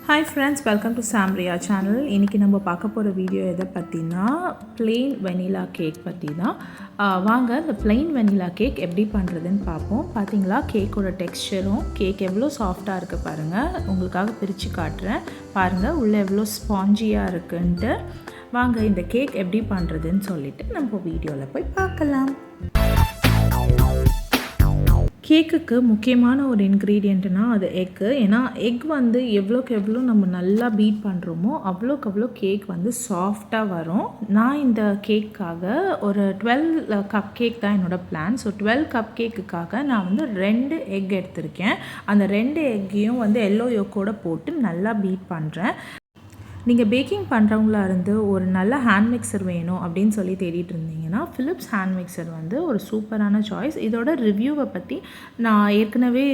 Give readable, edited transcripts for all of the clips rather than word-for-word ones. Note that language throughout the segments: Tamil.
Hi friends, welcome to Samria channel. இன்னைக்கு நம்ம பார்க்க போகிற வீடியோ எதை பற்றினா plain vanilla cake பற்றி தான். வாங்க இந்த plain vanilla cake எப்படி பண்ணுறதுன்னு பார்ப்போம். பார்த்தீங்களா கேக்கோட டெக்ஸ்சரும் கேக் எவ்வளோ சாஃப்டாக இருக்குது பாருங்கள். உங்களுக்காக பிரித்து காட்டுறேன் பாருங்கள், உள்ளே எவ்வளோ ஸ்பாஞ்சியாக இருக்குன்ட்டு. வாங்க இந்த கேக் எப்படி பண்ணுறதுன்னு சொல்லிவிட்டு நம்ம வீடியோவில் போய் பார்க்கலாம். கேக்குக்கு முக்கியமான ஒரு இன்க்ரீடியண்ட்னால் அது எக்கு. ஏன்னா எக் வந்து எவ்வளோக்கு எவ்வளோ நம்ம நல்லா பீட் பண்ணுறோமோ அவ்வளோக்கு அவ்வளோ கேக் வந்து சாஃப்டாக வரும். நான் இந்த கேக்காக ஒரு 12 கப் கேக் தான் என்னோடய பிளான். ஸோ 12 கப் கேக்குக்காக நான் வந்து 2 எக் எடுத்திருக்கேன். அந்த 2 எக்கையும் வந்து எல்லோ யோக்கோடு போட்டு நல்லா பீட் பண்ணுறேன். நீங்கள் பேக்கிங் பண்ணுறவங்களா இருந்து ஒரு நல்ல ஹேண்ட் மிக்சர் வேணும் அப்படின்னு சொல்லி தேடிட்டு இருந்தீங்கன்னா ஃபிலிப்ஸ் ஹேண்ட் மிக்சர் வந்து ஒரு சூப்பரான சாய்ஸ். இதோட ரிவ்யூவை பற்றி நான் ஏற்கனவே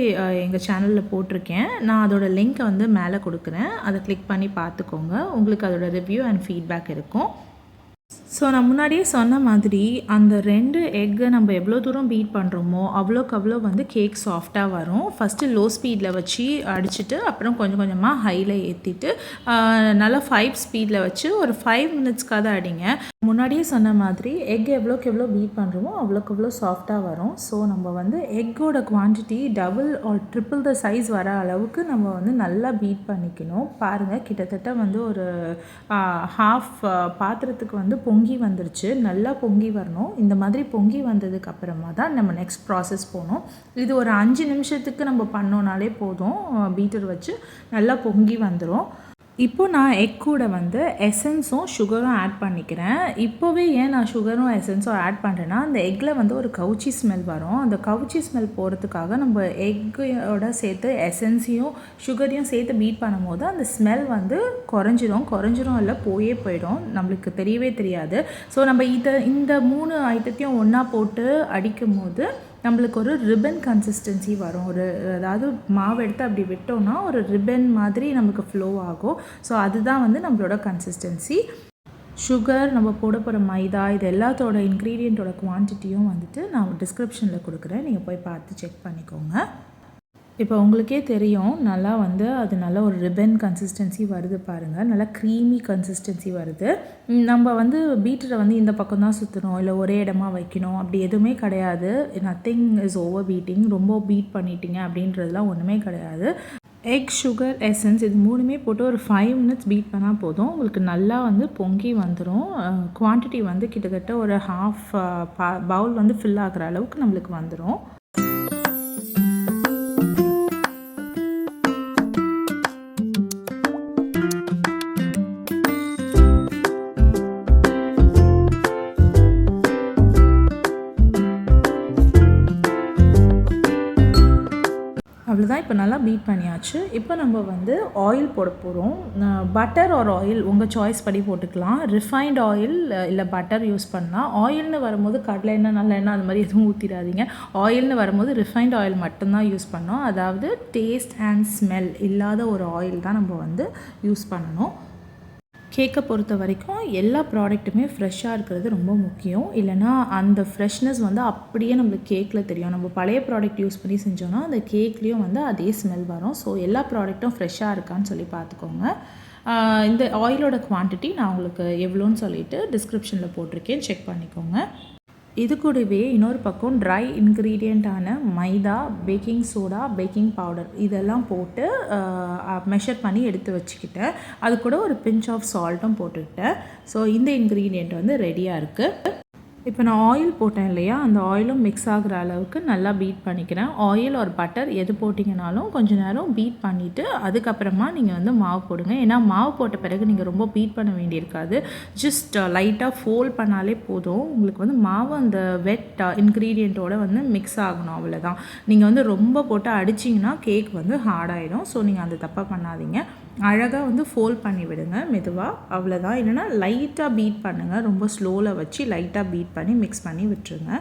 எங்கள் சேனலில் போட்டிருக்கேன். நான் அதோட லிங்க்கை வந்து மேலே கொடுக்குறேன், அதை கிளிக் பண்ணி பார்த்துக்கோங்க. உங்களுக்கு அதோட ரிவ்யூ அண்ட் ஃபீட்பேக் இருக்கும். ஸோ நான் முன்னாடியே சொன்ன மாதிரி அந்த 2 எக்கை நம்ம எவ்வளோ தூரம் பீட் பண்ணுறோமோ அவ்வளோக்கு அவ்வளோ வந்து கேக் சாஃப்டாக வரும். ஃபஸ்ட்டு லோ ஸ்பீடில் வச்சு அடிச்சுட்டு அப்புறம் கொஞ்சம் கொஞ்சமாக ஹையில் ஏற்றிட்டு நல்லா 5 ஸ்பீடில் வச்சு ஒரு 5 மினிட்ஸ்க்காக தான் அடிங்க. முன்னாடியே சொன்ன மாதிரி எக் எவ்வளோக்கு எவ்வளோ பீட் பண்ணுறோமோ அவ்வளோக்கு எவ்வளோ சாஃப்டாக வரும். ஸோ நம்ம வந்து எக்கோட quantity double or triple the size வர அளவுக்கு நம்ம வந்து நல்லா பீட் பண்ணிக்கணும். பாருங்கள், கிட்டத்தட்ட வந்து ஒரு ஹாஃப் பாத்திரத்துக்கு வந்து பொங்கி வந்துருச்சு. நல்லா பொங்கி வரணும். இந்த மாதிரி பொங்கி வந்ததுக்கு அப்புறமா தான் நம்ம நெக்ஸ்ட் ப்ராசஸ் போகணும். இது ஒரு 5 நிமிஷத்துக்கு நம்ம பண்ணோனாலே போதும். பீட்டர் வச்சு நல்லா பொங்கி வந்துடும். இப்போது நான் எக் கூட வந்து எசன்ஸும் சுகரும் ஆட் பண்ணிக்கிறேன். இப்போவே ஏன் நான் சுகரும் எசன்ஸும் ஆட் பண்ணுறேன்னா, அந்த எக்கில் வந்து ஒரு கவுச்சி ஸ்மெல் வரும். அந்த கவுச்சி ஸ்மெல் போகிறதுக்காக நம்ம எக்கோட சேர்த்து எசன்ஸையும் சுகரையும் சேர்த்து பீட் பண்ணும் போது அந்த ஸ்மெல் வந்து குறைஞ்சிரும் இல்லை போயிடும், நம்மளுக்கு தெரியவே தெரியாது. ஸோ நம்ம இந்த 3 ஐட்டத்தையும் ஒன்றா போட்டு அடிக்கும் போது நம்மளுக்கு ஒரு ரிப்பன் கன்சிஸ்டன்சி வரும். அதாவது மாவு எடுத்து அப்படி விட்டோம்னா ஒரு ரிப்பன் மாதிரி நமக்கு ஃப்ளோ ஆகும். ஸோ அதுதான் வந்து நம்மளோட கன்சிஸ்டன்சி. சுகர், நம்ம போட போகிற மைதா, இது எல்லாத்தோட இன்க்ரீடியண்ட்டோட குவான்டிட்டியும் வந்துட்டு நான் டிஸ்கிரிப்ஷனில் கொடுக்குறேன், நீங்கள் போய் பார்த்து செக் பண்ணிக்கோங்க. இப்போ உங்களுக்கே தெரியும், நல்லா வந்து அது நல்ல ஒரு ரிப்பன் கன்சிஸ்டன்சி வருது பாருங்கள். நல்லா க்ரீமி கன்சிஸ்டன்சி வருது. நம்ம வந்து பீட்டரை வந்து இந்த பக்கம் தான் சுற்றணும், இல்லை ஒரே இடமா வைக்கணும் அப்படி எதுவுமே கிடையாது. Nothing is over beating. ரொம்ப பீட் பண்ணிட்டீங்க அப்படின்றதுலாம் ஒன்றுமே கிடையாது. எக், சுகர், எசன்ஸ் இது 3மே போட்டு ஒரு 5 மினிட்ஸ் பீட் பண்ணால் போதும். உங்களுக்கு நல்லா வந்து பொங்கி வந்துடும். குவான்டிட்டி வந்து கிட்டத்தட்ட ஒரு ஹாஃப் பவுல் வந்து ஃபில் ஆகிற அளவுக்கு நம்மளுக்கு வந்துடும். அவ்வளோதான். இப்போ நல்லா பீட் பண்ணியாச்சு. இப்போ நம்ம வந்து ஆயில் போட போகிறோம். பட்டர் ஆர் ஆயில் உங்கள் சாய்ஸ் படி போட்டுக்கலாம். ரிஃபைண்ட் ஆயில் இல்லை பட்டர் யூஸ் பண்ணலாம். ஆயில்னு வரும்போது கடலை எண்ணெய், நல்லெண்ணெய் அது மாதிரி எதுவும் ஊற்றிடாதீங்க. ஆயில்னு வரும்போது ரிஃபைண்ட் ஆயில் மட்டும்தான் யூஸ் பண்ணோம். அதாவது டேஸ்ட் அண்ட் ஸ்மெல் இல்லாத ஒரு ஆயில் தான் நம்ம வந்து யூஸ் பண்ணணும். கேக்கை பொறுத்த வரைக்கும் எல்லா ப்ராடக்ட்டுமே ஃப்ரெஷ்ஷாக இருக்கிறது ரொம்ப முக்கியம். இல்லைனா அந்த ஃப்ரெஷ்னஸ் வந்து அப்படியே நம்மளுக்கு கேக்கில் தெரியும். நம்ம பழைய ப்ராடக்ட் யூஸ் பண்ணி செஞ்சோன்னா அந்த கேக்லேயும் வந்து அதே ஸ்மெல் வரும். ஸோ எல்லா ப்ராடக்ட்டும் ஃப்ரெஷ்ஷாக இருக்கான்னு சொல்லி பார்த்துக்கோங்க. இந்த ஆயிலோட குவான்டிட்டி நான் உங்களுக்கு எவ்வளோன்னு சொல்லிவிட்டு டிஸ்கிரிப்ஷனில் போட்டிருக்கேன், செக் பண்ணிக்கோங்க. இது கூடவே இன்னொரு பக்கம் ட்ரை இன்க்ரீடியண்ட்டான மைதா, பேக்கிங் சோடா, பேக்கிங் பவுடர் இதெல்லாம் போட்டு மெஷர் பண்ணி எடுத்து வச்சுக்கிட்டேன். அது கூட ஒரு பிஞ்ச் ஆஃப் சால்ட்டும் போட்டுக்கிட்டேன். ஸோ இந்த இன்க்ரீடியண்ட் வந்து ரெடியாக இருக்குது. இப்போ நான் ஆயில் போட்டேன் இல்லையா, அந்த ஆயிலும் மிக்ஸ் ஆகிற அளவுக்கு நல்லா பீட் பண்ணிக்கிறேன். ஆயில் ஒரு பட்டர் எது போட்டிங்கனாலும் கொஞ்சம் நேரம் பீட் பண்ணிவிட்டு அதுக்கப்புறமா நீங்கள் வந்து மாவு போடுங்க. ஏன்னா மாவு போட்ட பிறகு நீங்கள் ரொம்ப பீட் பண்ண வேண்டியிருக்காது. ஜஸ்ட் லைட்டாக ஃபோல்ட் பண்ணாலே போதும். உங்களுக்கு வந்து மாவு அந்த வெட் இன்க்ரீடியண்ட்டோடு வந்து மிக்ஸ் ஆகணும், அவ்வளோதான். நீங்கள் வந்து ரொம்ப போட்டு அடிச்சிங்கன்னா கேக் வந்து ஹார்டாகிடும். ஸோ நீங்கள் அந்த தப்பாக பண்ணாதீங்க. அழகாக வந்து ஃபோல்ட் பண்ணி விடுங்க மெதுவாக, அவ்வளோதான். இல்லைனா லைட்டாக பீட் பண்ணுங்கள். ரொம்ப ஸ்லோவில் வச்சு லைட்டாக பீட் பண்ணி மிக்ஸ் பண்ணி விட்டுருங்க.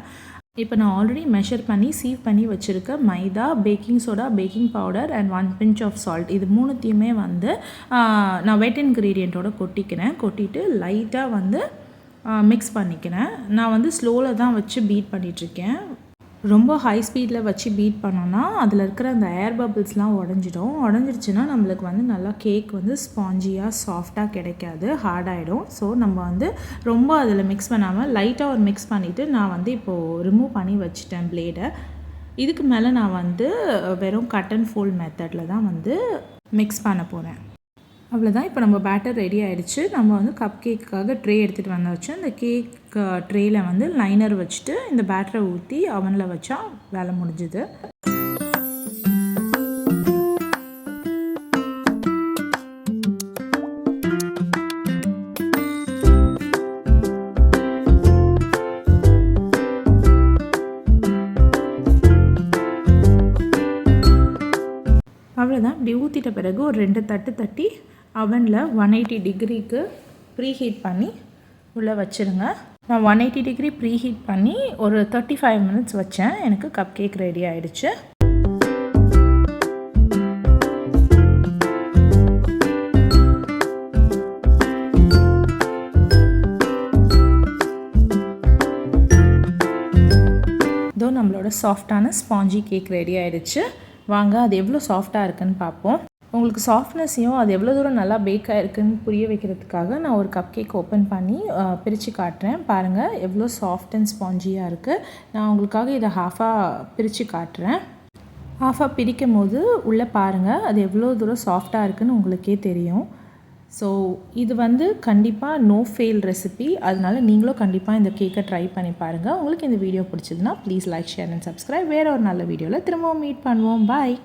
இப்போ நான் ஆல்ரெடி மெஷர் பண்ணி சீவ் பண்ணி வச்சுருக்க maida, baking soda, baking powder and 1 pinch of salt இது 3த்தையுமே வந்து நான் வெட் இன்க்ரீடியண்ட்டோட கொட்டிட்டு லைட்டாக வந்து மிக்ஸ் பண்ணிக்கிறேன். நான் வந்து ஸ்லோவில் தான் வச்சு பீட் பண்ணிகிட்ருக்கேன். ரொம்ப ஹை ஸ்பீடில் வச்சு பீட் பண்ணோன்னா அதில் இருக்கிற அந்த ஏர் பபிள்ஸ்லாம் உடஞ்சிருச்சுன்னா நம்மளுக்கு வந்து நல்லா கேக் வந்து ஸ்பாஞ்சியாக சாஃப்டாக கிடைக்காது, ஹார்டாகிடும். ஸோ நம்ம வந்து ரொம்ப அதில் மிக்ஸ் பண்ணாமல் லைட்டாக ஒரு மிக்ஸ் பண்ணிவிட்டு நான் வந்து இப்போது ரிமூவ் பண்ணி வச்சுட்டேன் பிளேடை. இதுக்கு மேலே நான் வந்து வெறும் கட் அண்ட் ஃபோல்ட் மெத்தடில் தான் வந்து மிக்ஸ் பண்ண போகிறேன். அவ்வளோதான். இப்போ நம்ம பேட்டர் ரெடி ஆகிடுச்சு. நம்ம வந்து கப் கேக்காக ட்ரே எடுத்துகிட்டு வந்தாச்சு. இந்த கேக் ட்ரேயில் வந்து லைனர் வச்சுட்டு இந்த பேட்டரை ஊற்றி அவனில் வச்சா வேலை முடிஞ்சுது. அவ்வளோதான். இப்படி ஊற்றிட்ட பிறகு ஒரு 2 தட்டு தட்டி அவனில் 180 டிகிரிக்கு ப்ரீஹீட் பண்ணி உள்ளே வச்சுருங்க. நான் 180 டிகிரி ப்ரீஹீட் பண்ணி ஒரு 35 மினிட்ஸ் வச்சேன். எனக்கு கப் கேக் ரெடி ஆகிடுச்சு. இதோ நம்மளோட சாஃப்டான ஸ்பாஞ்சி கேக் ரெடி ஆகிடுச்சு. வாங்க அது எவ்வளோ சாஃப்டாக இருக்குன்னு பார்ப்போம். உங்களுக்கு சாஃப்ட்னஸையும் அது எவ்வளோ தூரம் நல்லா பேக் ஆகிருக்குன்னு புரிய வைக்கிறதுக்காக நான் ஒரு கப் கேக் ஓப்பன் பண்ணி பிரித்து காட்டுறேன். பாருங்கள் எவ்வளோ சாஃப்ட் அண்ட் ஸ்பாஞ்சியாக இருக்குது. நான் உங்களுக்காக இதை ஹாஃபாக பிரித்து காட்டுறேன். ஹாஃபாக பிரிக்கும் போது உள்ளே பாருங்கள் அது எவ்வளோ தூரம் சாஃப்டாக இருக்குதுன்னு உங்களுக்கே தெரியும். ஸோ இது வந்து கண்டிப்பாக நோ ஃபெயில் ரெசிபி. அதனால் நீங்களும் கண்டிப்பாக இந்த கேக்கை ட்ரை பண்ணி பாருங்கள். உங்களுக்கு இந்த வீடியோ பிடிச்சதுன்னா please like, share and subscribe. வேறு ஒரு நல்ல வீடியோவில் திரும்பவும் மீட் பண்ணுவோம். பாய்.